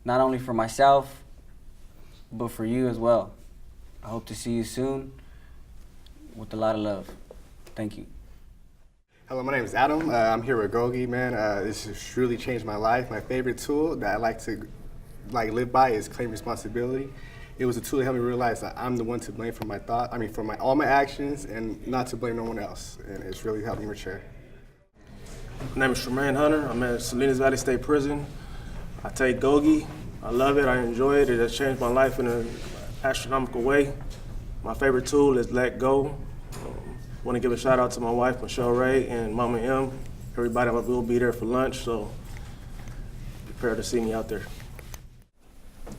not only for myself, but for you as well. I hope to see you soon with a lot of love. Thank you. Hello, my name is Adam. I'm here with Gogi, man. This has truly changed my life. My favorite tool that I like to live by is claim responsibility. It was a tool that helped me realize that I'm the one to blame for my all my actions, and not to blame no one else. And it's really helped me mature. My name is Tremaine Hunter. I'm at Salinas Valley State Prison. I take Gogi. I love it. I enjoy it. It has changed my life in an astronomical way. My favorite tool is Let Go. Want to give a shout out to my wife, Michelle Ray, and Mama M. Everybody will be there for lunch, so prepare to see me out there.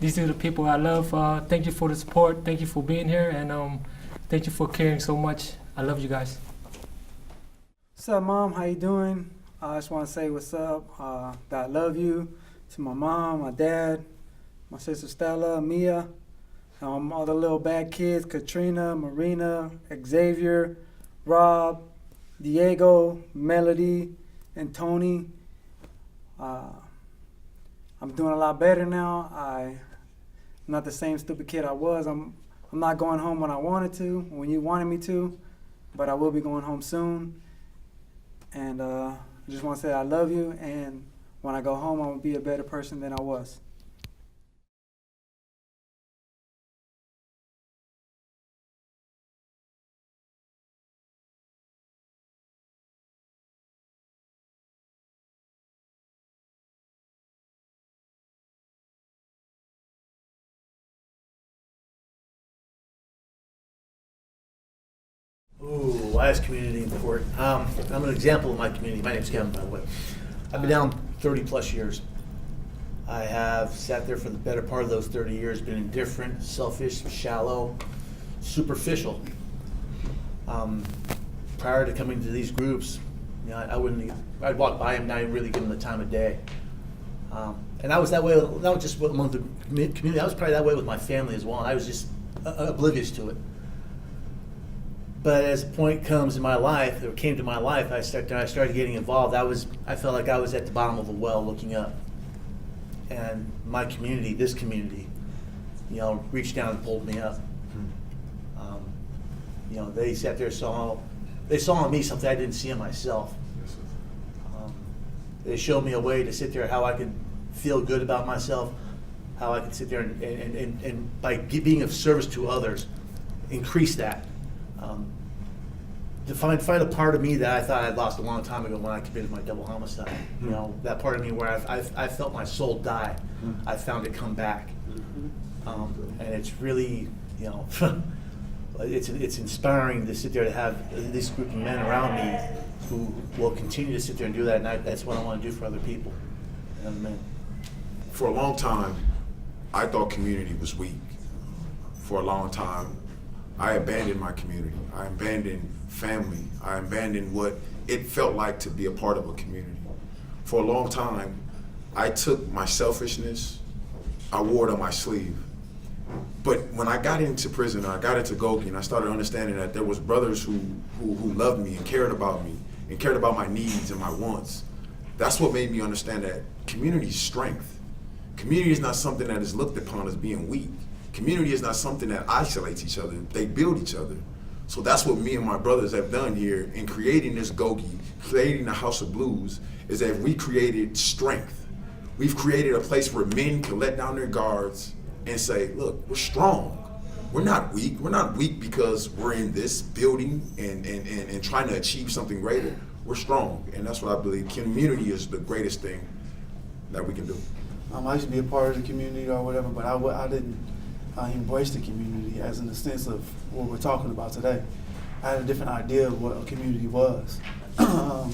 These are the people I love. Thank you for the support. Thank you for being here, and thank you for caring so much. I love you guys. What's up, Mom? How you doing? I just want to say what's up, that I love you. To my mom, my dad, my sister Stella, Mia, all the little bad kids, Katrina, Marina, Xavier, Rob, Diego, Melody, and Tony. I'm doing a lot better now. I'm not the same stupid kid I was. I'm not going home when I wanted to, when you wanted me to, but I will be going home soon. And I just want to say I love you, and when I go home, I'm going to be a better person than I was. Ooh, last community in court. I'm an example of my community. My name's Kevin, by the way. I've been down 30 plus years. I have sat there for the better part of those 30 years, been indifferent, selfish, shallow, superficial. Prior to coming to these groups, you know, I'd walk by them, not even really give them the time of day. And I was that way, not just among the community, I was probably that way with my family as well, and I was just oblivious to it. But as a point comes in my life, or came to my life, I started getting involved. I felt like I was at the bottom of a well looking up. And my community, this community, you know, reached down and pulled me up. You know, they sat there, saw in me something I didn't see in myself. They showed me a way to sit there, how I could feel good about myself, how I could sit there and by being of service to others, increase that. to find a part of me that I thought I'd lost a long time ago when I committed my double homicide. You know, that part of me where I felt my soul die. I found it come back, and it's really, you know, it's inspiring to sit there to have this group of men around me who will continue to sit there and do that. And that's what I want to do for other people. You know what I mean? For a long time, I thought community was weak. For a long time, I abandoned my community. I abandoned family. I abandoned what it felt like to be a part of a community. For a long time, I took my selfishness, I wore it on my sleeve. But when I got into prison, I got into Gogi, and I started understanding that there was brothers who loved me and cared about me and cared about my needs and my wants. That's what made me understand that community is strength. Community is not something that is looked upon as being weak. Community is not something that isolates each other. They build each other. So that's what me and my brothers have done here in creating this Gogi, creating the House of Blues, is that we created strength. We've created a place where men can let down their guards and say, look, we're strong. We're not weak. We're not weak because we're in this building and trying to achieve something greater. We're strong, and that's what I believe. Community is the greatest thing that we can do. I used to be a part of the community or whatever, but I didn't embrace the community as in the sense of what we're talking about today. I had a different idea of what a community was. I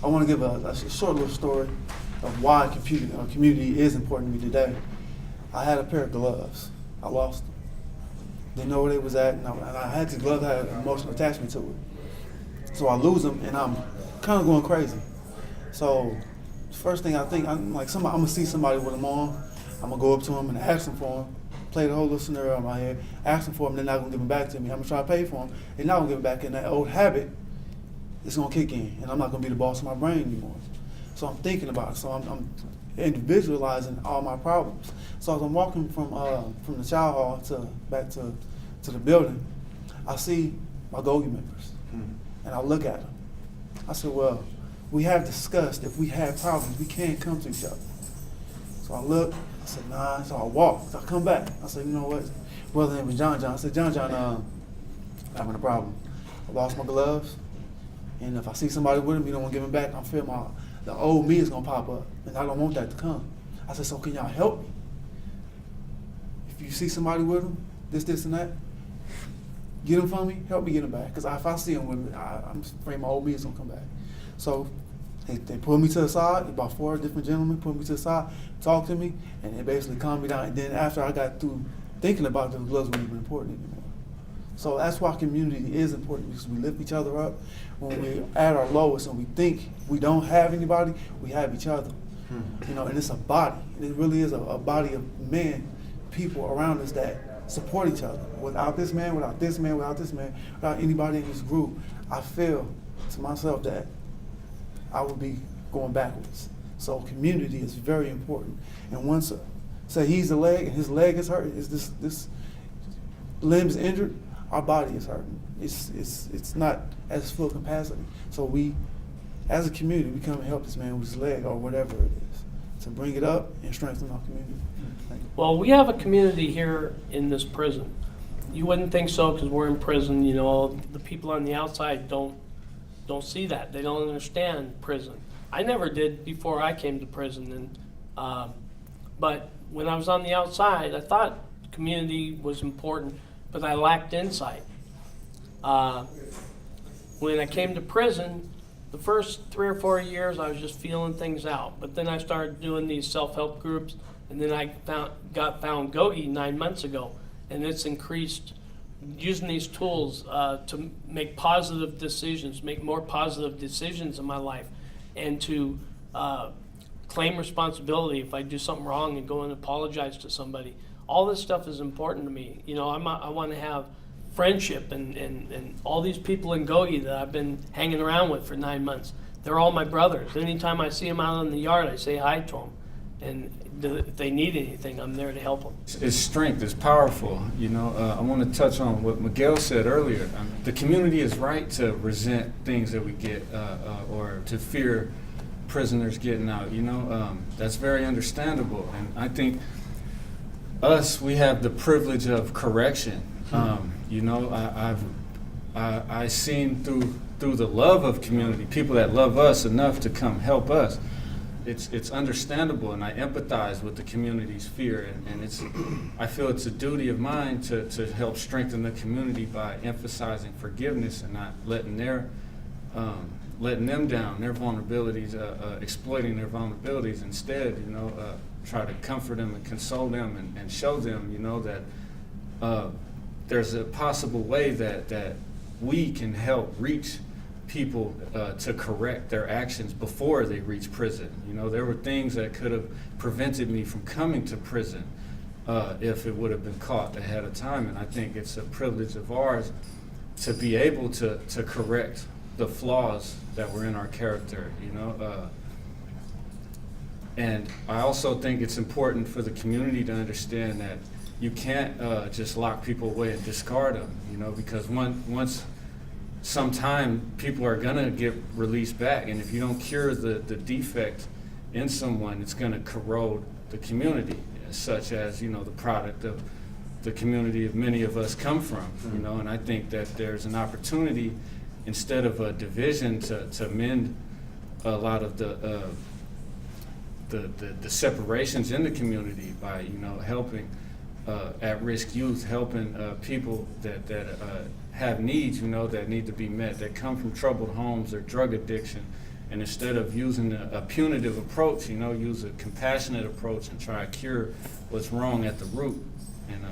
want to give a short little story of why community is important to me today. I had a pair of gloves. I lost them. Didn't know where they was at, and I had these gloves. I had an emotional attachment to it. So I lose them, and I'm kind of going crazy. So the first thing I think, I'm gonna see somebody with them on. I'm gonna go up to them and ask them for them. Play the whole little scenario in my head. Ask them for them, they're not gonna give them back to me. I'm gonna try to pay for them. They're not gonna give them back, and that old habit is gonna kick in, and I'm not gonna be the boss of my brain anymore. So I'm thinking about it. So I'm individualizing all my problems. So as I'm walking from the child hall back to the building, I see my Gogi members, and I look at them. I said, well, we have discussed if we have problems, we can't come to each other. So I look, I said, nah, so I walk. So I come back. I said, you know what? Brother's name was John. I said, John, I'm having a problem. I lost my gloves, and if I see somebody with them, you don't want to give them back, I'm fearing the old me is gonna pop up, and I don't want that to come. I said, so can y'all help me? If you see somebody with them, this, and that, get them for me, help me get them back. Because if I see them with me, I'm afraid my old me is gonna come back. So they pulled me to the side, about 4 different gentlemen pulled me to the side, talked to me, and they basically calmed me down. And then after I got through thinking about the gloves weren't even important anymore. So that's why community is important, because we lift each other up. When we're at our lowest and we think we don't have anybody, we have each other. You know, and it's a body. It really is a body of men, people around us that support each other. Without this man, without this man, without this man, without anybody in this group, I feel to myself that I would be going backwards. So community is very important. And once, say he's the leg and his leg is hurt, is this limb is injured, our body is hurting. It's not at full capacity. So we, as a community, we come and help this man with his leg or whatever it is to bring it up and strengthen our community. Well, we have a community here in this prison. You wouldn't think so because we're in prison. You know, the people on the outside don't see that. They don't understand prison. I never did before I came to prison. And but when I was on the outside, I thought community was important, but I lacked insight. When I came to prison, the first 3 or 4 years, I was just feeling things out. But then I started doing these self-help groups, and then I found Gogi 9 months ago, and it's increased using these tools to make positive decisions, make more positive decisions in my life, and to claim responsibility if I do something wrong and go and apologize to somebody. All this stuff is important to me. You know, I want to have friendship and all these people in Gogi that I've been hanging around with for 9 months. They're all my brothers. Anytime I see them out in the yard, I say hi to them. And if they need anything, I'm there to help them. It's strength. It's powerful. You know, I want to touch on what Miguel said earlier. The community is right to resent things that we get or to fear prisoners getting out. You know, that's very understandable. And I think we have the privilege of correction. You know, I seen through the love of community, people that love us enough to come help us. It's understandable, and I empathize with the community's fear, and I feel it's a duty of mine to help strengthen the community by emphasizing forgiveness and not letting them down, their vulnerabilities, exploiting their vulnerabilities. Instead, try to comfort them and console them and show them, that there's a possible way that we can help reach people to correct their actions before they reach prison. There were things that could have prevented me from coming to prison if it would have been caught ahead of time. And I think it's a privilege of ours to be able to correct the flaws that were in our character, and I also think it's important for the community to understand that you can't just lock people away and discard them, because once sometime people are gonna get released back, and if you don't cure the defect in someone, it's gonna corrode the community, such as the product of the community of many of us come from. And I think that there's an opportunity, instead of a division, to mend a lot of the separations in the community by helping at-risk youth, helping people that have needs, that need to be met, that come from troubled homes or drug addiction. And instead of using a punitive approach, use a compassionate approach and try to cure what's wrong at the root. And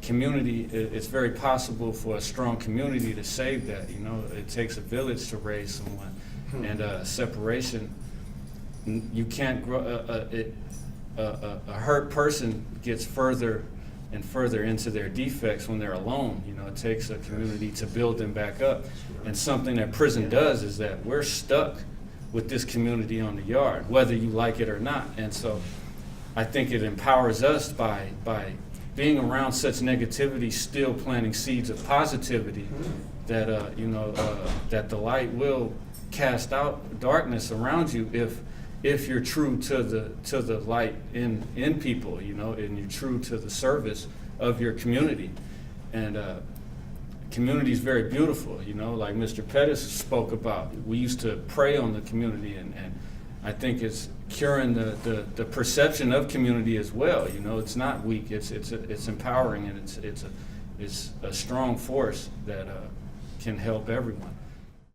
community, it's very possible for a strong community to save that. It takes a village to raise someone. And separation, you can't grow, a hurt person gets further and further into their defects when they're alone. It takes a community to build them back up. And something that prison does is that we're stuck with this community on the yard, whether you like it or not. And so I think it empowers us by being around such negativity, still planting seeds of positivity, that that the light will cast out darkness around you if you're true to the light in people, and you're true to the service of your community. And community is very beautiful, like Mr. Pettis spoke about. We used to prey on the community, and I think it's curing the perception of community as well. It's not weak, it's empowering, and it's a strong force that can help everyone.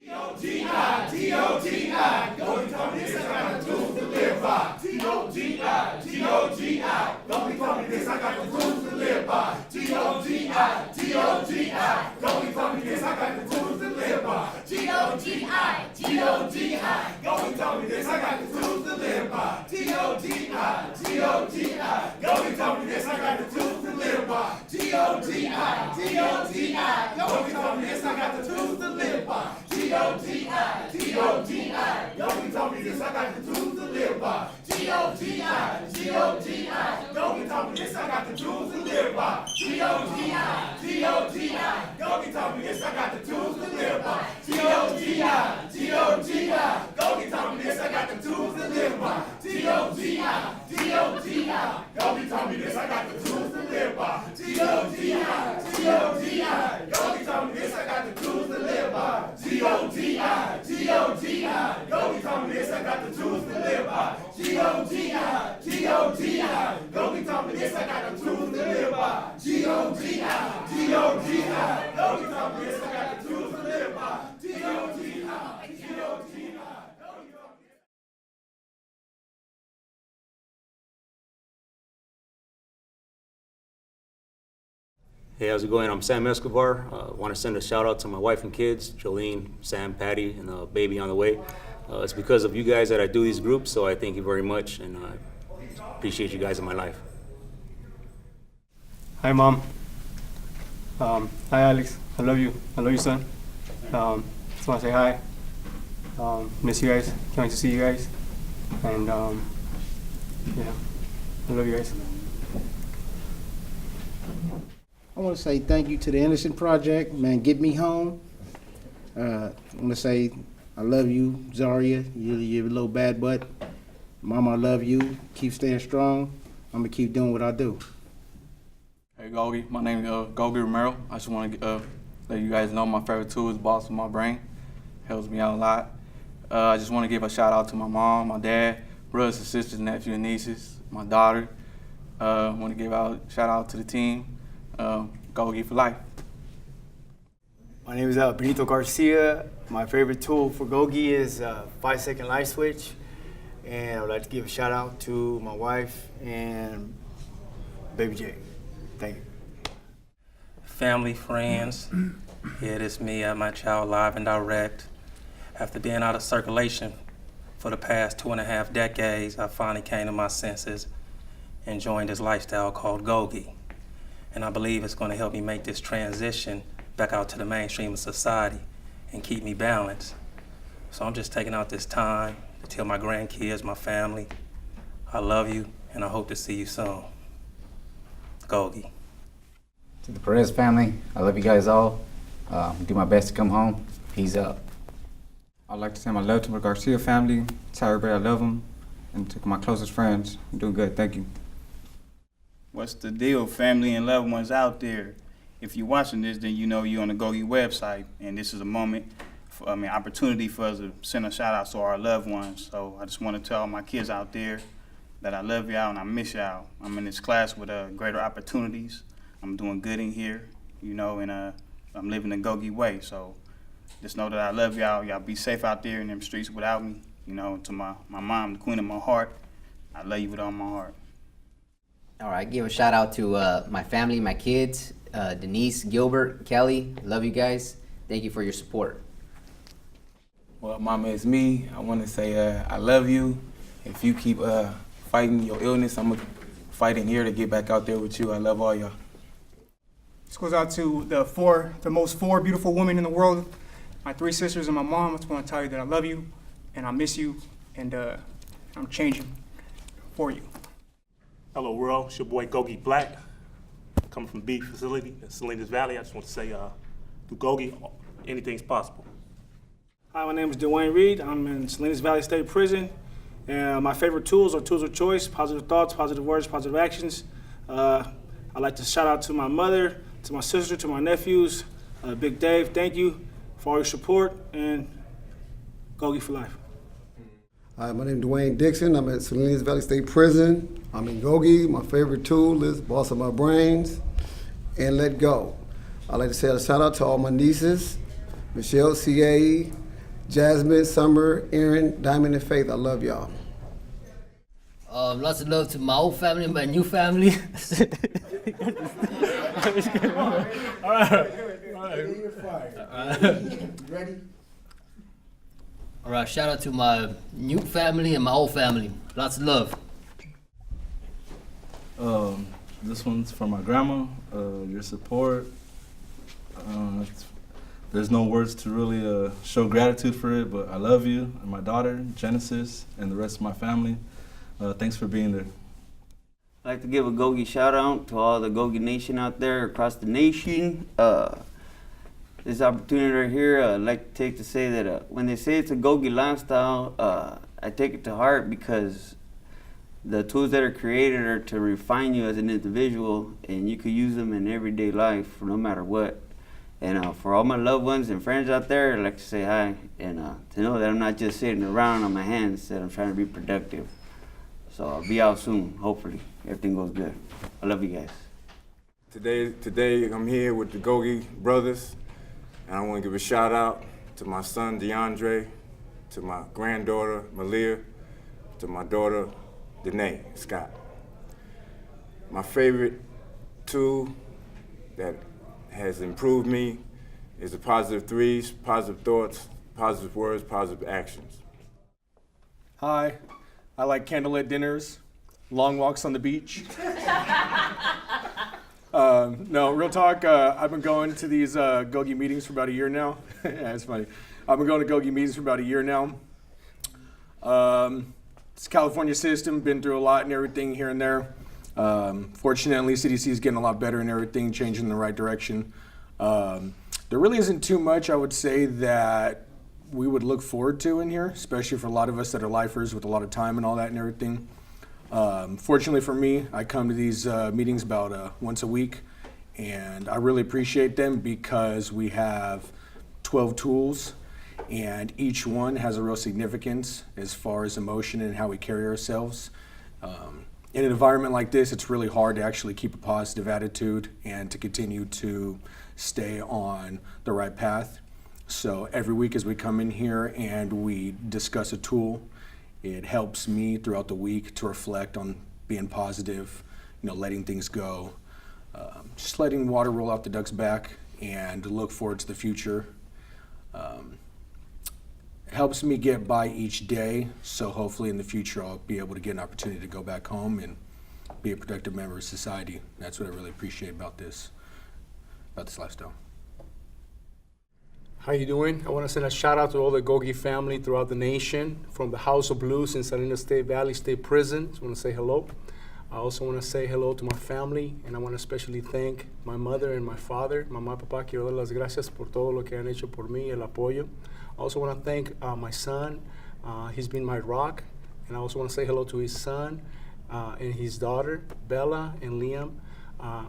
T-O-G-I, T-O-G-I, don't become this, I got the tools to live by. T-O-G-I, T-O-G-I, don't become this, I got the tools to live by. T-O-G-I, T-O-G-I, don't become this, I got the tools to live by. T-O-G-I, T-O-G-I, don't become this, I got the tools to live by. T-O-G-I, T-O-G-I, don't become this, I got the tools to live by. T-O-G-I, T-O-G-I, don't become this, I got the tools to live by. T-O-G-I, T-O-G-I, don't be talking this, I got the tools to live by. T-O-G-I, T-O-G-I, don't be talking this, I got the tools to live by. T-O-G-I, T-O-G-I, don't be talking this, I got the tools to live by. T-O-G-I, T-O-G-I, don't be talking this, I got the tools to live by. T-O-G-I, T-O-G-I, don't be talking this, I got the tools to live by. T-O-G-I, T-O-G-I, don't be talking this, I got the tools to live by. T-O-G-I, T-O-G-I, don't be talking this, I got the tools to live by. T-O-G-I, T-O-G-I, don't be talking this, I got the tools to live by. T-O-G-I, T-O-G-I, don't be talking this, I got the tools to live by. T-O-G-I, T-O-G-I. Hey, how's it going? I'm Sam Escobar. Want to send a shout out to my wife and kids, Jolene, Sam, Patty, and a baby on the way. It's because of you guys that I do these groups, so I thank you very much, and I appreciate you guys in my life. Hi, Mom. Hi, Alex. I love you. I love you, son. Just want to say hi. Miss you guys. Can't wait to see you guys. And yeah, I love you guys. I want to say thank you to the Innocent Project, man. Get me home. I want to say I love you, Zaria. You're a little bad butt. Mama, I love you. Keep staying strong. I'm gonna keep doing what I do. Hey, Gogi. My name is Gogi Romero. I just want to let you guys know my favorite tool is Boss with My Brain. Helps me out a lot. I just want to give a shout out to my mom, my dad, brothers and sisters, nephews and nieces, my daughter. I want to give a shout out to the team. Gogi for life. My name is Benito Garcia. My favorite tool for Gogi is 5-second light switch. And I would like to give a shout out to my wife and baby Jay. Thank you. Family, friends, here it is me at my child live and direct. After being out of circulation for the past 2.5 decades, I finally came to my senses and joined this lifestyle called Gogi. And I believe it's going to help me make this transition back out to the mainstream of society and keep me balanced. So I'm just taking out this time to tell my grandkids, my family, I love you and I hope to see you soon. Gogi. To the Perez family, I love you guys all. Do my best to come home. Peace out. I'd like to send my love to my Garcia family, tell everybody I love them, and to my closest friends. I'm doing good, thank you. What's the deal, family and loved ones out there? If you're watching this, then you know you're on the Gogi website, and this is a moment, opportunity for us to send a shout out to our loved ones. So I just want to tell my kids out there that I love y'all and I miss y'all. I'm in this class with greater opportunities. I'm doing good in here, and I'm living the Gogi way. So just know that I love y'all. Y'all be safe out there in them streets without me. To my mom, the queen of my heart, I love you with all my heart. All right, give a shout out to my family, my kids, Denise, Gilbert, Kelly. Love you guys. Thank you for your support. Well, Mama, it's me. I want to say I love you. If you keep fighting your illness, I'm going to fight in here to get back out there with you. I love all y'all. This goes out to the most four beautiful women in the world, my 3 sisters and my mom. I just want to tell you that I love you and I miss you, and I'm changing for you. Hello world, it's your boy Gogi Black, coming from B facility in Salinas Valley. I just want to say, through Gogi, anything's possible. Hi, my name is Dwayne Reed. I'm in Salinas Valley State Prison. And my favorite tools are tools of choice: positive thoughts, positive words, positive actions. I'd like to shout out to my mother, to my sister, to my nephews. Big Dave, thank you for all your support, and Gogi for life. Hi, my name is Dwayne Dixon. I'm at Salinas Valley State Prison. I'm in Gogi. My favorite tool is Boss of My Brains and Let Go. I'd like to say a shout out to all my nieces, Michelle, C.A., Jasmine, Summer, Erin, Diamond, and Faith. I love y'all. Lots of love to my old family and my new family. All right. Ready? All right, shout out to my new family and my old family. Lots of love. This one's for my grandma. Your support. There's no words to really show gratitude for it, but I love you and my daughter, Genesis, and the rest of my family. Thanks for being there. I'd like to give a Gogi shout out to all the Gogi Nation out there across the nation. This opportunity right here, I'd like to take to say that when they say it's a Gogi lifestyle, I take it to heart because the tools that are created are to refine you as an individual, and you could use them in everyday life no matter what. And for all my loved ones and friends out there, I'd like to say hi, and to know that I'm not just sitting around on my hands, that I'm trying to be productive. So I'll be out soon, hopefully. Everything goes good. I love you guys. Today I'm here with the Gogi brothers, and I want to give a shout out to my son DeAndre, to my granddaughter Malia, to my daughter Danae Scott. My favorite tool that has improved me is the positive threes: positive thoughts, positive words, positive actions. Hi, I like candlelit dinners, long walks on the beach. No, real talk, I've been going to these Gogi meetings for about a year now. Yeah, it's funny. I've been going to Gogi meetings for about a year now. It's a California system, been through a lot and everything here and there. Fortunately, CDC is getting a lot better and everything, changing in the right direction. There really isn't too much, I would say, that we would look forward to in here, especially for a lot of us that are lifers with a lot of time and all that and everything. Fortunately for me, I come to these meetings about once a week, And I really appreciate them because we have 12 tools, and each one has a real significance as far as emotion and how we carry ourselves. In an environment like this, it's really hard to actually keep a positive attitude and to continue to stay on the right path. So every week as we come in here and we discuss a tool, it helps me throughout the week to reflect on being positive, letting things go, just letting water roll off the duck's back and look forward to the future. Helps me get by each day, so hopefully in the future I'll be able to get an opportunity to go back home and be a productive member of society. That's what I really appreciate about this lifestyle. How you doing? I want to send a shout out to all the Gogi family throughout the nation, from the House of Blues in Salinas Valley State Prison. Just want to say hello. I also want to say hello to my family, and I want to especially thank my mother and my father. Mamá, papá, quiero dar las gracias por todo lo que han hecho por mí, el apoyo. I also want to thank my son. He's been my rock. And I also want to say hello to his son and his daughter, Bella and Liam,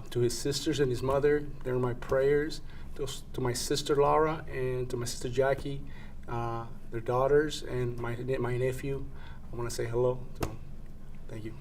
to his sisters and his mother. They're my prayers. To my sister Laura and to my sister Jackie, their daughters, and my nephew. I want to say hello to them. Thank you.